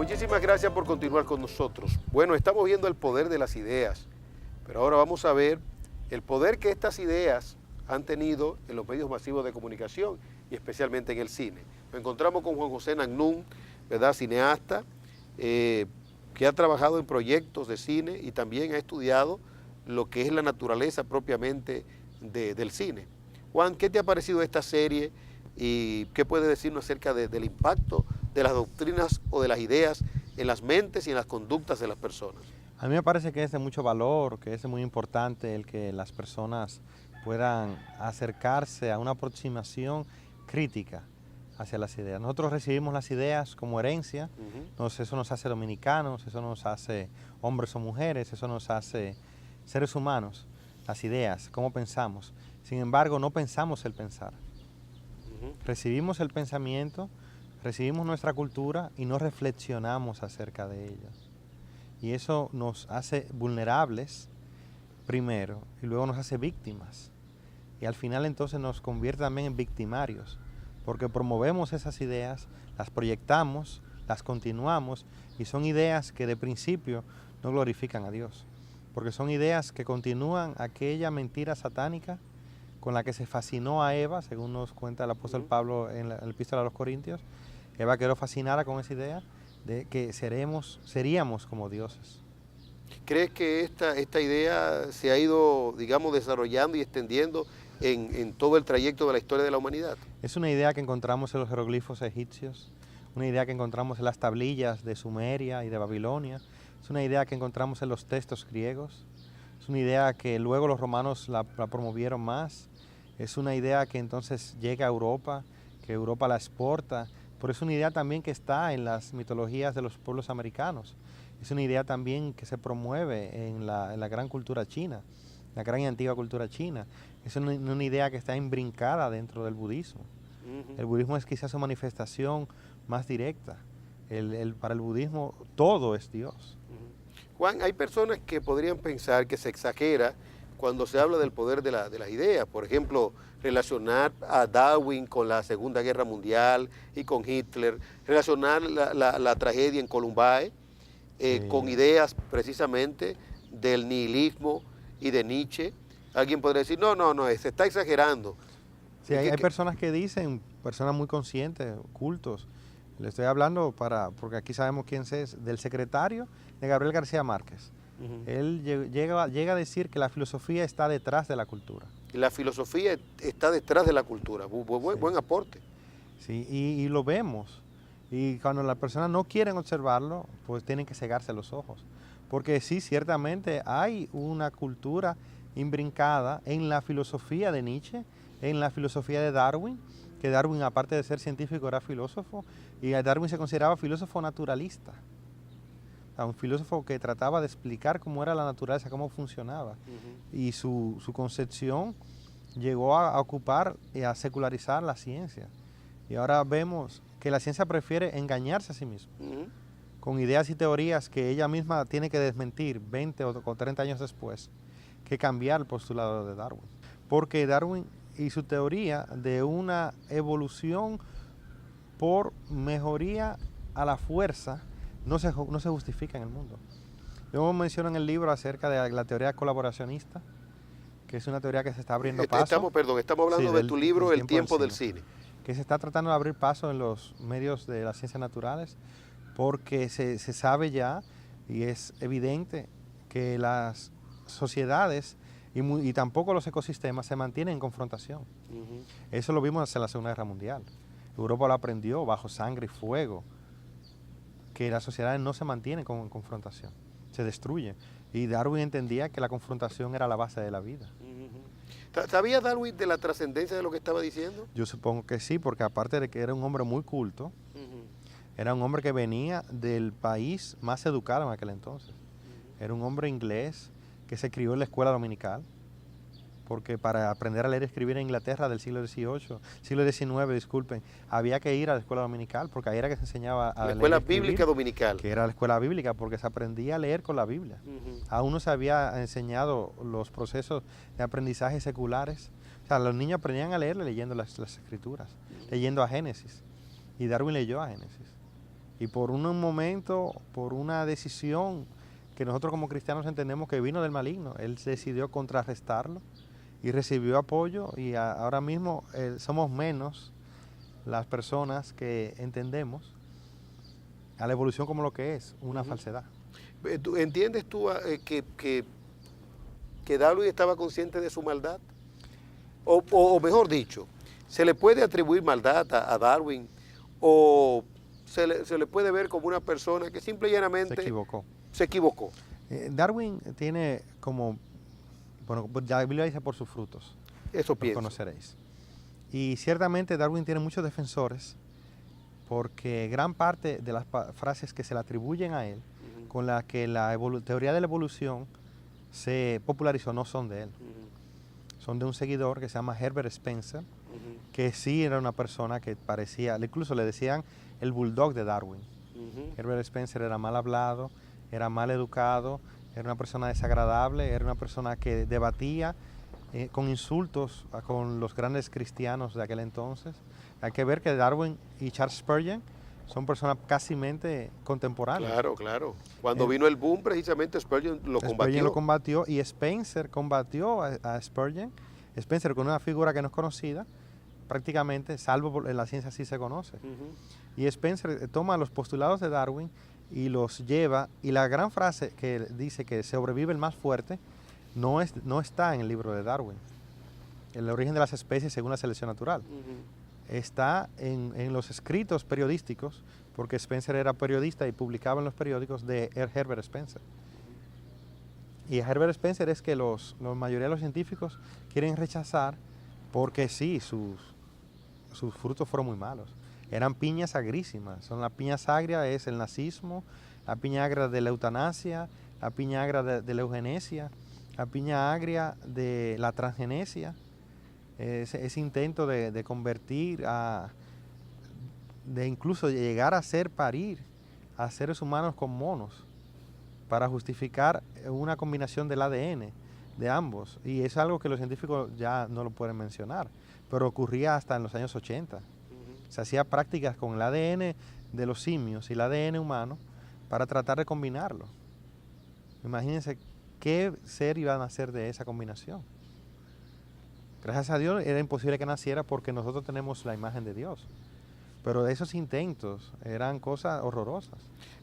Muchísimas gracias por continuar con nosotros. Bueno, estamos viendo el poder de las ideas, pero ahora vamos a ver el poder que estas ideas han tenido en los medios masivos de comunicación y especialmente en el cine. Nos encontramos con Juan José Nagnún, ¿verdad? Cineasta, que ha trabajado en proyectos de cine y también ha estudiado lo que es la naturaleza propiamente del cine. Juan, ¿qué te ha parecido esta serie y qué puedes decirnos acerca del impacto de las doctrinas o de las ideas en las mentes y en las conductas de las personas? A mí me parece que es de mucho valor, que es muy importante el que las personas puedan acercarse a una aproximación crítica hacia las ideas. Nosotros recibimos las ideas como herencia, entonces eso nos hace dominicanos, eso nos hace hombres o mujeres, eso nos hace seres humanos, las ideas, cómo pensamos. Sin embargo, no pensamos el pensar. Recibimos el pensamiento, recibimos nuestra cultura y no reflexionamos acerca de ella. Y eso nos hace vulnerables primero y luego nos hace víctimas. Y al final entonces nos convierte también en victimarios, porque promovemos esas ideas, las proyectamos, las continuamos y son ideas que de principio no glorifican a Dios, porque son ideas que continúan aquella mentira satánica con la que se fascinó a Eva, según nos cuenta el apóstol Pablo en la epístola a los Corintios. Eva quedó fascinada con esa idea de que seríamos como dioses. ¿Crees que esta idea se ha ido, digamos, desarrollando y extendiendo en todo el trayecto de la historia de la humanidad? Es una idea que encontramos en los jeroglifos egipcios, una idea que encontramos en las tablillas de Sumeria y de Babilonia, es una idea que encontramos en los textos griegos, es una idea que luego los romanos la promovieron más, es una idea que entonces llega a Europa, que Europa la exporta, pero es una idea también que está en las mitologías de los pueblos americanos. Es una idea también que se promueve en la gran cultura china, la gran y antigua cultura china. Es una idea que está imbrincada dentro del budismo. El budismo es quizás su manifestación más directa. Para el budismo todo es Dios. Juan, hay personas que podrían pensar que se exagera cuando se habla del poder de las ideas. Por ejemplo, relacionar a Darwin con la Segunda Guerra Mundial y con Hitler, relacionar la tragedia en Columbine con ideas precisamente del nihilismo y de Nietzsche. Alguien podría decir, no, se está exagerando. Sí, hay personas que dicen, personas muy conscientes, cultos. Le estoy hablando porque aquí sabemos quién es, del secretario de Gabriel García Márquez. Él llega a decir que la filosofía está detrás de la cultura. La filosofía está detrás de la cultura. Buen aporte. Sí, y lo vemos. Y cuando las personas no quieren observarlo, pues tienen que cegarse los ojos. Porque sí, ciertamente hay una cultura imbrincada en la filosofía de Nietzsche, en la filosofía de Darwin, que Darwin, aparte de ser científico, era filósofo, y Darwin se consideraba filósofo naturalista. O sea, un filósofo que trataba de explicar cómo era la naturaleza, cómo funcionaba. Y su concepción llegó a ocupar y a secularizar la ciencia. Y ahora vemos que la ciencia prefiere engañarse a sí misma, con ideas y teorías que ella misma tiene que desmentir 20 o 30 años después, que cambiar el postulado de Darwin. Porque Darwin y su teoría de una evolución por mejoría a la fuerza no se justifica en el mundo. Yo menciono en el libro acerca de la teoría colaboracionista, que es una teoría que se está abriendo paso. Estamos hablando de tu libro El tiempo del cine. Que se está tratando de abrir paso en los medios de las ciencias naturales, porque se sabe ya y es evidente que las sociedades y tampoco los ecosistemas se mantienen en confrontación. Eso lo vimos en la Segunda Guerra Mundial. Europa lo aprendió bajo sangre y fuego, que las sociedades no se mantienen en confrontación, se destruyen. Y Darwin entendía que la confrontación era la base de la vida. ¿Sabía Darwin de la trascendencia de lo que estaba diciendo? Yo supongo que sí, porque aparte de que era un hombre muy culto, era un hombre que venía del país más educado en aquel entonces. Era un hombre inglés que se crió en la escuela dominical, porque para aprender a leer y escribir en Inglaterra del siglo XIX, disculpen, había que ir a la escuela dominical, porque ahí era que se enseñaba a leer y escribir. La escuela bíblica dominical. Que era la escuela bíblica, porque se aprendía a leer con la Biblia. Aún no se había enseñado los procesos de aprendizaje seculares. O sea, los niños aprendían a leer leyendo las escrituras, leyendo a Génesis. Y Darwin leyó a Génesis. Y por un momento, por una decisión que nosotros como cristianos entendemos que vino del maligno, él decidió contrarrestarlo y recibió apoyo y ahora mismo somos menos las personas que entendemos a la evolución como lo que es, una falsedad. ¿Entiendes tú que Darwin estaba consciente de su maldad? O mejor dicho, ¿se le puede atribuir maldad a Darwin o se le puede ver como una persona que simple y llanamente se equivocó? Darwin tiene como, bueno, la Biblia dice por sus frutos, Eso los pienso. conoceréis. Y ciertamente Darwin tiene muchos defensores porque gran parte de las frases que se le atribuyen a él, con las que la teoría de la evolución se popularizó, no son de él. Son de un seguidor que se llama Herbert Spencer, que sí era una persona que parecía, incluso le decían el bulldog de Darwin. Herbert Spencer era mal hablado, era mal educado, era una persona desagradable, era una persona que debatía con insultos con los grandes cristianos de aquel entonces. Hay que ver que Darwin y Charles Spurgeon son personas casi contemporáneas. Claro, claro. Cuando vino el boom, precisamente Spurgeon lo combatió. Spurgeon lo combatió y Spencer combatió a Spurgeon. Spencer, con una figura que no es conocida, prácticamente, salvo en la ciencia sí se conoce. Y Spencer toma los postulados de Darwin y los lleva, y la gran frase que dice que sobrevive el más fuerte no está en el libro de Darwin. El origen de las especies según la selección natural. Está en los escritos periodísticos, porque Spencer era periodista y publicaba en los periódicos de Herbert Spencer. Y Herbert Spencer es que la mayoría de los científicos quieren rechazar porque sí, sus frutos fueron muy malos. Eran piñas agrísimas. Son las piñas agrias, es el nazismo, la piña agria de la eutanasia, la piña agria de la eugenesia, la piña agria de la transgenesia. Ese intento de convertir de incluso llegar a hacer parir a seres humanos con monos para justificar una combinación del ADN de ambos. Y es algo que los científicos ya no lo pueden mencionar, pero ocurría hasta en los años 80. Se hacía prácticas con el ADN de los simios y el ADN humano para tratar de combinarlo. Imagínense qué ser iban a hacer de esa combinación. Gracias a Dios era imposible que naciera porque nosotros tenemos la imagen de Dios. Pero esos intentos eran cosas horrorosas.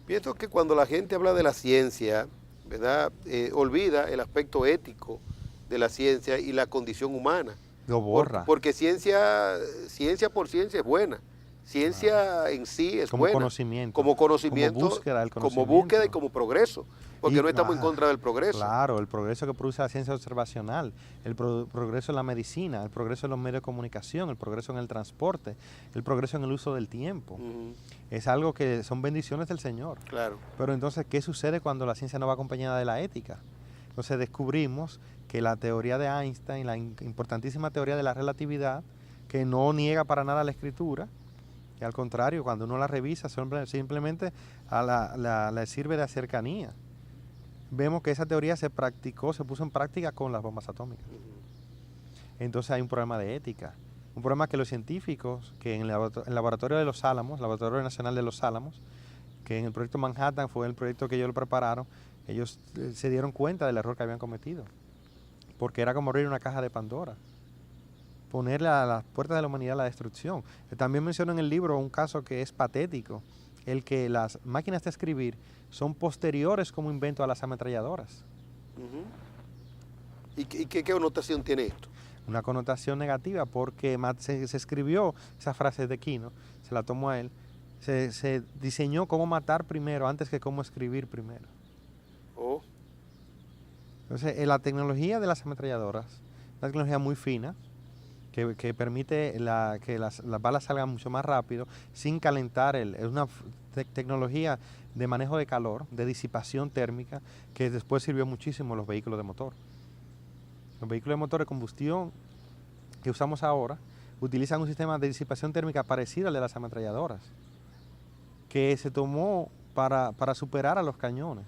Pienso que cuando la gente habla de la ciencia, ¿verdad? Olvida el aspecto ético de la ciencia y la condición humana. Lo borra. Porque ciencia por ciencia es buena. Ciencia en sí es como buena. Conocimiento. Como conocimiento. Como búsqueda del conocimiento. Como búsqueda y como progreso. Porque no estamos en contra del progreso. Claro, el progreso que produce la ciencia observacional, el progreso en la medicina, el progreso en los medios de comunicación, el progreso en el transporte, el progreso en el uso del tiempo. Es algo que son bendiciones del Señor. Claro. Pero entonces, ¿qué sucede cuando la ciencia no va acompañada de la ética? Entonces descubrimos que la teoría de Einstein, la importantísima teoría de la relatividad, que no niega para nada la escritura, y al contrario, cuando uno la revisa, simplemente le sirve de cercanía. Vemos que esa teoría se puso en práctica con las bombas atómicas. Entonces hay un problema de ética, un problema que los científicos, que en el laboratorio de Los Álamos, Laboratorio Nacional de Los Álamos, que en el proyecto Manhattan fue el proyecto que ellos lo prepararon, ellos se dieron cuenta del error que habían cometido, porque era como abrir una caja de Pandora, ponerle a las puertas de la humanidad la destrucción. También menciono en el libro un caso que es patético, el que las máquinas de escribir son posteriores como invento a las ametralladoras. ¿Y qué connotación tiene esto? Una connotación negativa porque se escribió esa frase de Quino, se la tomó a él, se diseñó cómo matar primero antes que cómo escribir primero. Entonces, la tecnología de las ametralladoras, una tecnología muy fina, que permite que las balas salgan mucho más rápido, sin calentar. Es una tecnología de manejo de calor, de disipación térmica, que después sirvió muchísimo en los vehículos de motor. Los vehículos de motor de combustión que usamos ahora utilizan un sistema de disipación térmica parecido al de las ametralladoras, que se tomó para superar a los cañones.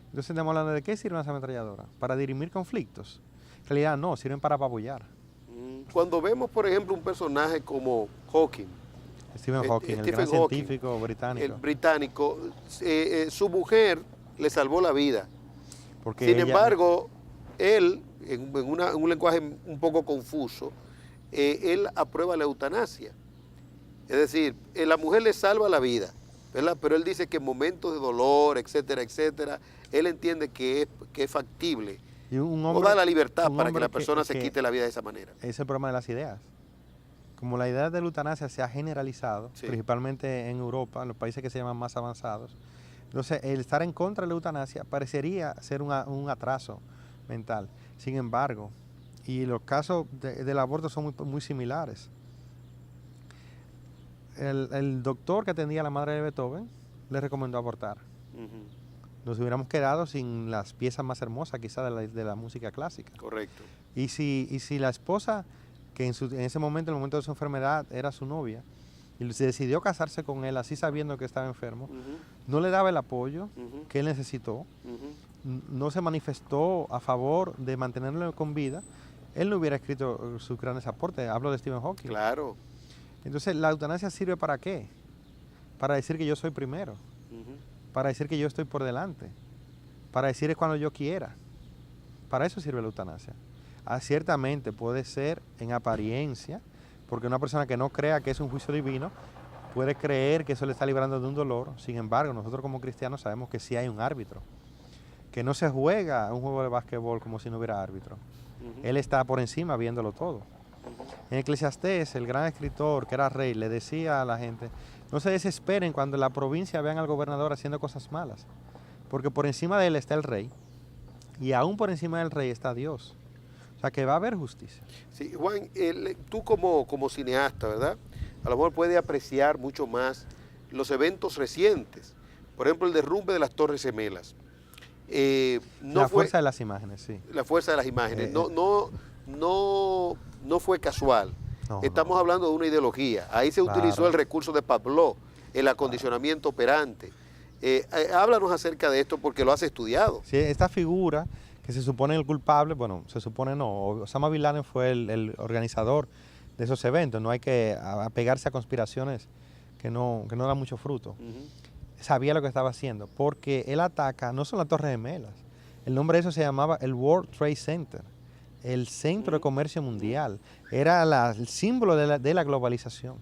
Entonces estamos hablando de qué sirven las ametralladoras, para dirimir conflictos. En realidad no, sirven para apabullar. Cuando vemos, por ejemplo, un personaje como Hawking Stephen Hawking, el gran científico británico. El británico, su mujer le salvó la vida. Porque Sin embargo, él, en un lenguaje un poco confuso, él aprueba la eutanasia. Es decir, la mujer le salva la vida, ¿verdad? Pero él dice que en momentos de dolor, etcétera, etcétera, él entiende que es factible. Y o da la libertad para que la persona se quite la vida de esa manera. Ese es el problema de las ideas. Como la idea de la eutanasia se ha generalizado, sí, principalmente en Europa, en los países que se llaman más avanzados, entonces el estar en contra de la eutanasia parecería ser un atraso mental. Sin embargo, y los casos del aborto son muy similares. El doctor que atendía a la madre de Beethoven le recomendó abortar. Nos hubiéramos quedado sin las piezas más hermosas quizás de la música clásica. Correcto. Y si la esposa, que en ese momento, en el momento de su enfermedad, era su novia, y se decidió casarse con él así sabiendo que estaba enfermo, no le daba el apoyo que él necesitó, no se manifestó a favor de mantenerlo con vida, él no hubiera escrito sus grandes aportes. Hablo de Stephen Hawking. Claro. Entonces, ¿la eutanasia sirve para qué? Para decir que yo soy primero, para decir que yo estoy por delante, para decir es cuando yo quiera. Para eso sirve la eutanasia. Ciertamente puede ser en apariencia, porque una persona que no crea que es un juicio divino puede creer que eso le está librando de un dolor. Sin embargo, nosotros como cristianos sabemos que sí hay un árbitro, que no se juega un juego de básquetbol como si no hubiera árbitro. Él está por encima viéndolo todo. En Eclesiastés, el gran escritor que era rey le decía a la gente: no se desesperen cuando en la provincia vean al gobernador haciendo cosas malas, porque por encima de él está el rey, y aún por encima del rey está Dios. O sea que va a haber justicia. Sí, Juan, tú como cineasta, ¿verdad? A lo mejor puedes apreciar mucho más los eventos recientes. Por ejemplo, el derrumbe de las Torres Gemelas. La fuerza de las imágenes, sí. La fuerza de las imágenes. No fue casual. Estamos hablando de una ideología. Ahí se utilizó el recurso de Pavlov, el acondicionamiento operante. Háblanos acerca de esto porque lo has estudiado. Sí, esta figura que se supone el culpable, bueno, se supone no, Osama Bin Laden fue el organizador de esos eventos. No hay que apegarse a conspiraciones que no dan mucho fruto. Sabía lo que estaba haciendo, porque él ataca, no son las Torres Gemelas, el nombre de eso se llamaba el World Trade Center, el centro de comercio mundial, era el símbolo de la globalización.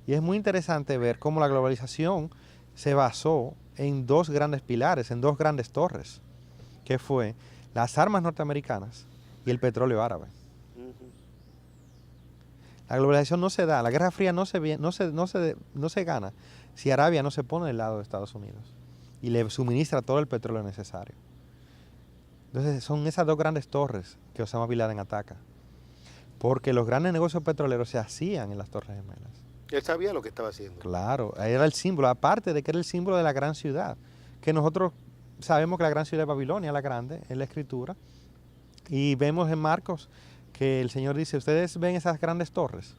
Y es muy interesante ver cómo la globalización se basó en dos grandes pilares, en dos grandes torres, que fue las armas norteamericanas y el petróleo árabe. La globalización no se da, la Guerra Fría no se gana si Arabia no se pone del lado de Estados Unidos y le suministra todo el petróleo necesario. Entonces son esas dos grandes torres que Osama Bin Laden ataca, porque los grandes negocios petroleros se hacían en las Torres Gemelas. Él sabía lo que estaba haciendo. Claro, era el símbolo, aparte de que era el símbolo de la gran ciudad, que nosotros sabemos que la gran ciudad de Babilonia, la grande, en la escritura, y vemos en Marcos que el Señor dice: ustedes ven esas grandes torres,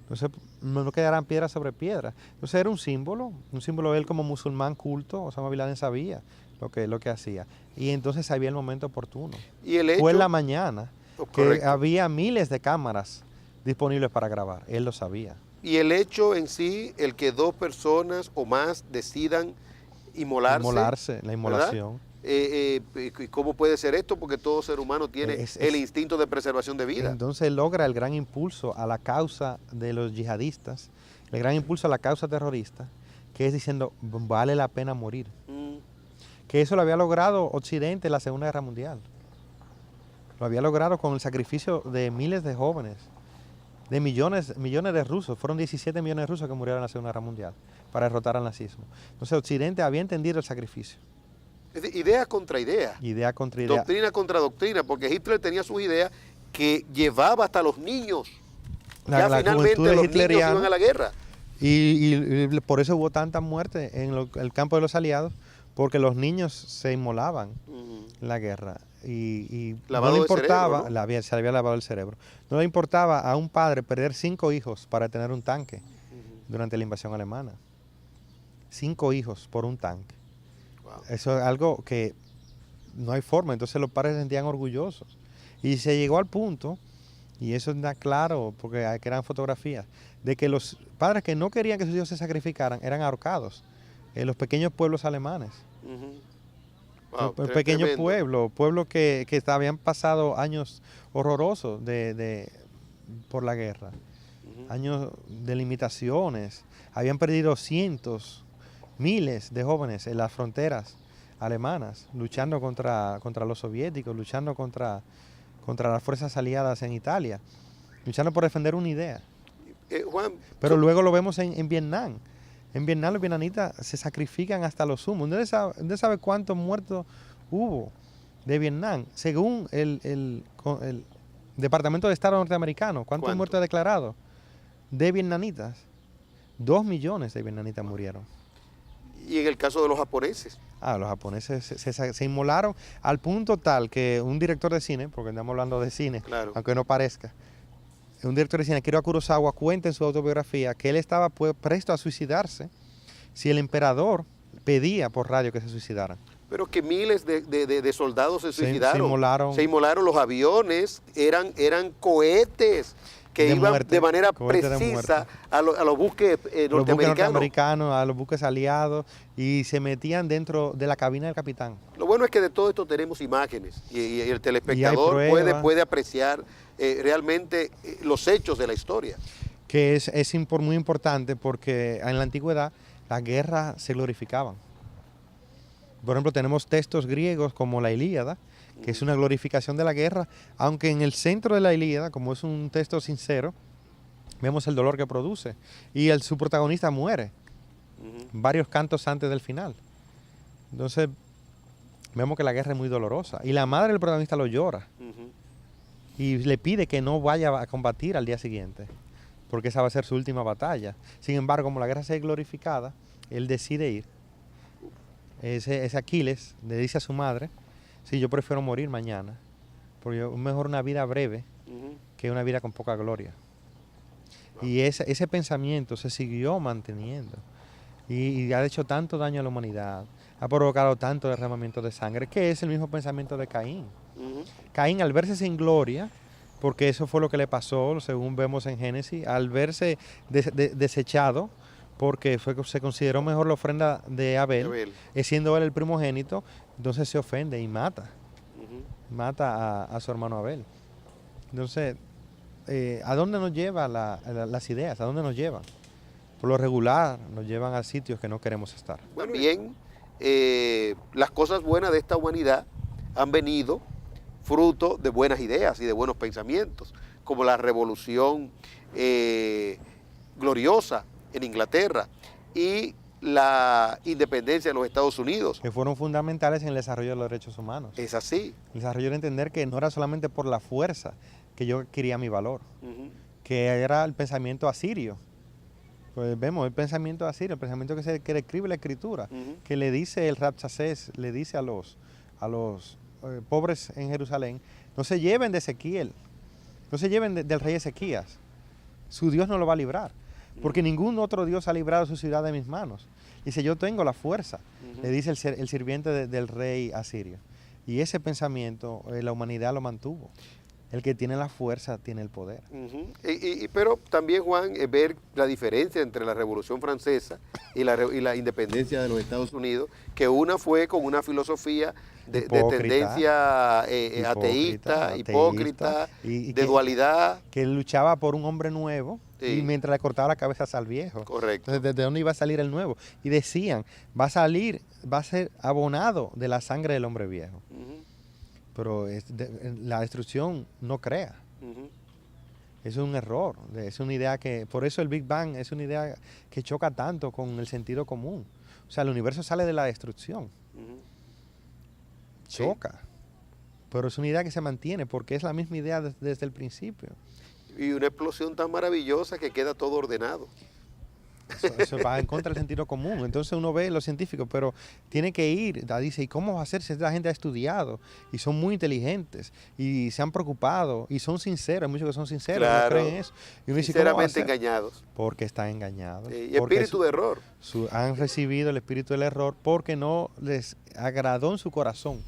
entonces no quedarán piedra sobre piedra. Entonces era un símbolo de él como musulmán culto. Osama Bin Laden sabía lo que hacía, y entonces sabía el momento oportuno. ¿Y el hecho? Fue en la mañana que había miles de cámaras disponibles para grabar, él lo sabía. Y el hecho en sí, el que dos personas o más decidan inmolarse, la inmolación. ¿Cómo puede ser esto? Porque todo ser humano tiene el instinto de preservación de vida. Entonces logra el gran impulso a la causa de los yihadistas, el gran impulso a la causa terrorista, que es diciendo: vale la pena morir. Que eso lo había logrado Occidente en la Segunda Guerra Mundial. Lo había logrado con el sacrificio de miles de jóvenes, de millones de rusos. Fueron 17 millones de rusos que murieron en la Segunda Guerra Mundial para derrotar al nazismo. Entonces Occidente había entendido el sacrificio. Es decir, idea contra idea. Idea contra idea. Doctrina contra doctrina, porque Hitler tenía sus ideas que llevaba hasta los niños. Ya finalmente los niños iban a la guerra. Y por eso hubo tanta muerte en el campo de los aliados, porque los niños se inmolaban en la guerra. Y no le importaba, cerebro, ¿no? Se había lavado el cerebro. No le importaba a un padre perder 5 hijos para tener un tanque durante la invasión alemana. 5 hijos por un tanque. Wow. Eso es algo que no hay forma. Entonces los padres se sentían orgullosos. Y se llegó al punto Y eso está claro, porque eran fotografías, de que los padres que no querían que sus hijos se sacrificaran eran ahorcados en los pequeños pueblos alemanes. Wow, Pequeños tremendo. pueblos que habían pasado años horrorosos por la guerra, años de limitaciones, habían perdido cientos, miles de jóvenes en las fronteras alemanas, luchando contra los soviéticos, luchando contra las fuerzas aliadas en Italia, luchando por defender una idea. Juan, Pero luego lo vemos en Vietnam. En Vietnam los vietnamitas se sacrifican hasta lo sumo. ¿Usted sabe cuántos muertos hubo de Vietnam? Según el Departamento de Estado norteamericano, ¿cuántos muertos declarados de vietnamitas? 2 millones de vietnamitas murieron. ¿Y en el caso de los japoneses? Los japoneses se inmolaron al punto tal que un director de cine, porque estamos hablando de cine, claro, aunque no parezca, un director de cine, Akira Kurosawa, cuenta en su autobiografía que él estaba presto a suicidarse si el emperador pedía por radio que se suicidaran. Pero que miles de soldados se suicidaron. Se inmolaron los aviones, eran cohetes que iban de manera precisa a los buques norteamericanos. A los buques aliados, y se metían dentro de la cabina del capitán. Lo bueno es que de todo esto tenemos imágenes y el telespectador puede apreciar realmente los hechos de la historia. Que es muy importante, porque en la antigüedad las guerras se glorificaban. Por ejemplo, tenemos textos griegos como la Ilíada, que es una glorificación de la guerra, aunque en el centro de la Ilíada, como es un texto sincero, vemos el dolor que produce. Y su protagonista muere varios cantos antes del final. Entonces, vemos que la guerra es muy dolorosa. Y la madre del protagonista lo llora. Y le pide que no vaya a combatir al día siguiente, porque esa va a ser su última batalla. Sin embargo, como la guerra se ve glorificada, él decide ir. Ese Aquiles le dice a su madre: sí, yo prefiero morir mañana, porque mejor una vida breve que una vida con poca gloria. Y ese pensamiento se siguió manteniendo y ha hecho tanto daño a la humanidad, ha provocado tanto derramamiento de sangre, que es el mismo pensamiento de Caín. Caín, al verse sin gloria, porque eso fue lo que le pasó, según vemos en Génesis, al verse desechado, porque se consideró mejor la ofrenda de Abel, siendo él el primogénito, entonces se ofende y mata. Mata a su hermano Abel. Entonces, ¿a dónde nos llevan las ideas? ¿A dónde nos llevan? Por lo regular, nos llevan a sitios que no queremos estar. También las cosas buenas de esta humanidad han venido fruto de buenas ideas y de buenos pensamientos, como la revolución gloriosa en Inglaterra y la independencia de los Estados Unidos. Que fueron fundamentales en el desarrollo de los derechos humanos. Es así. El desarrollo de entender que no era solamente por la fuerza que yo quería mi valor, que era el pensamiento asirio. Pues vemos el pensamiento asirio, el pensamiento que describe la Escritura, que le dice el Rabshacés, le dice a los pobres en Jerusalén: no se lleven de Ezequiel, no se lleven del rey Ezequías, su Dios no lo va a librar, porque ningún otro Dios ha librado su ciudad de mis manos. Dice: yo tengo la fuerza, le dice el sirviente del rey asirio. Y ese pensamiento la humanidad lo mantuvo. El que tiene la fuerza tiene el poder. Pero también, Juan, ver la diferencia entre la Revolución Francesa y la independencia de los Estados Unidos, que una fue con una filosofía de tendencia ateísta, hipócrita, de dualidad. Que luchaba por un hombre nuevo, y mientras le cortaba la cabeza al viejo. Correcto. Entonces, ¿desde dónde iba a salir el nuevo? Y decían: va a ser abonado de la sangre del hombre viejo. Pero la destrucción no crea. Eso es un error. Es una idea por eso el Big Bang es una idea que choca tanto con el sentido común. O sea, el universo sale de la destrucción. Choca. Pero es una idea que se mantiene porque es la misma idea desde el principio. Y una explosión tan maravillosa que queda todo ordenado. Eso va en contra del sentido común. Entonces uno ve los científicos, pero tiene que ir, dice: ¿y cómo va a ser si esta gente ha estudiado y son muy inteligentes y se han preocupado y son sinceros? Hay muchos que son sinceros, claro, no creen eso. Y uno dice: sinceramente engañados. Porque están engañados. Y espíritu de error. Han recibido el espíritu del error porque no les agradó en su corazón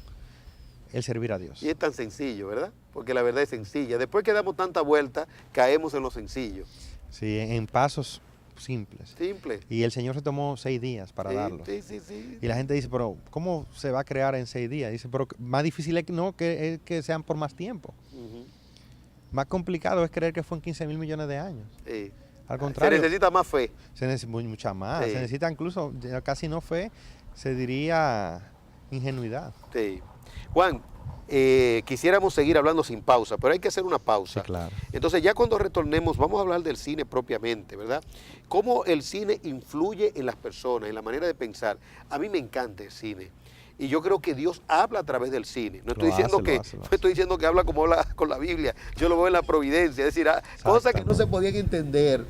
el servir a Dios. Y es tan sencillo, ¿verdad? Porque la verdad es sencilla. Después que damos tanta vuelta, caemos en lo sencillo. Sí, en pasos simples. Simple. Y el Señor se tomó 6 días para Sí, darlos. sí. Y la gente dice, pero ¿cómo se va a crear en 6 días? Dice, pero más difícil es que sean por más tiempo. Ujú. Más complicado es creer que fue en 15.000 millones de años. Sí. Al contrario, Se necesita más fe. se necesita mucha más. Sí. Se necesita incluso, ya casi no fe, se diría ingenuidad. Sí. Juan, quisiéramos seguir hablando sin pausa, pero hay que hacer una pausa. Sí, claro. Entonces ya cuando retornemos vamos a hablar del cine propiamente, ¿verdad? Cómo el cine influye en las personas, en la manera de pensar. A mí me encanta el cine. Y yo creo que Dios habla a través del cine. No estoy diciendo lo hace. no estoy diciendo que habla como habla con la Biblia. Yo lo veo en la providencia. Es decir, cosas que no se podían entender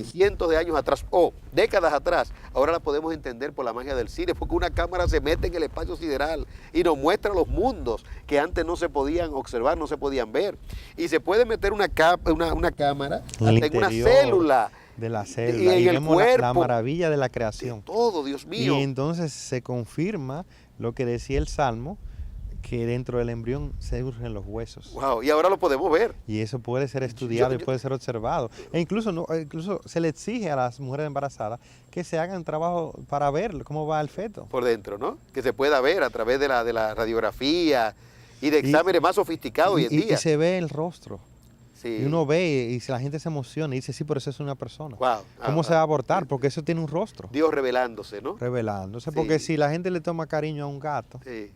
cientos de años atrás o décadas atrás, ahora las podemos entender por la magia del cine, porque una cámara se mete en el espacio sideral y nos muestra los mundos que antes no se podían observar, no se podían ver. Y se puede meter una cámara hasta en una célula. De la célula. Y en el vemos cuerpo. la maravilla de la creación. Todo, Dios mío. Y entonces se confirma lo que decía el Salmo, que dentro del embrión se surgen los huesos. Wow, y ahora lo podemos ver. Y eso puede ser estudiado y puede ser observado. E incluso se le exige a las mujeres embarazadas que se hagan trabajo para ver cómo va el feto. Por dentro, ¿no? Que se pueda ver a través de la radiografía y de exámenes más sofisticados hoy en día. Y se ve el rostro. Sí. Y uno ve y la gente se emociona y dice, sí, pero eso es una persona. Wow. ¿Cómo se va a abortar? Porque eso tiene un rostro. Dios revelándose, ¿no? Revelándose. Sí. Porque si la gente le toma cariño a un gato, Sí.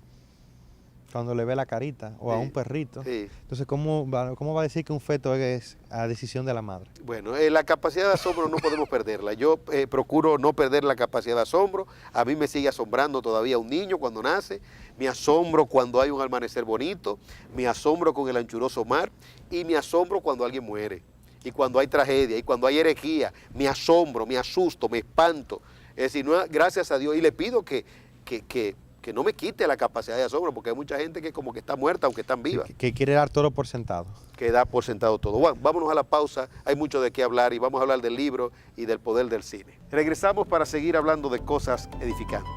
cuando le ve la carita, o a Sí. un perrito, Sí. entonces ¿cómo va a decir que un feto es a decisión de la madre? Bueno, la capacidad de asombro no podemos perderla. Yo procuro no perder la capacidad de asombro. A mí me sigue asombrando todavía un niño cuando nace. Me asombro cuando hay un amanecer bonito. Me asombro con el anchuroso mar. Y me asombro cuando alguien muere. Y cuando hay tragedia. Y cuando hay herejía. Me asombro, me asusto, me espanto. Es decir, gracias a Dios. Y le pido que no me quite la capacidad de asombro. Porque hay mucha gente que como que está muerta aunque están vivas. Que quiere dar todo por sentado. Que da por sentado todo. Bueno, vámonos a la pausa, hay mucho de qué hablar y vamos a hablar del libro y del poder del cine. Regresamos para seguir hablando de cosas edificantes.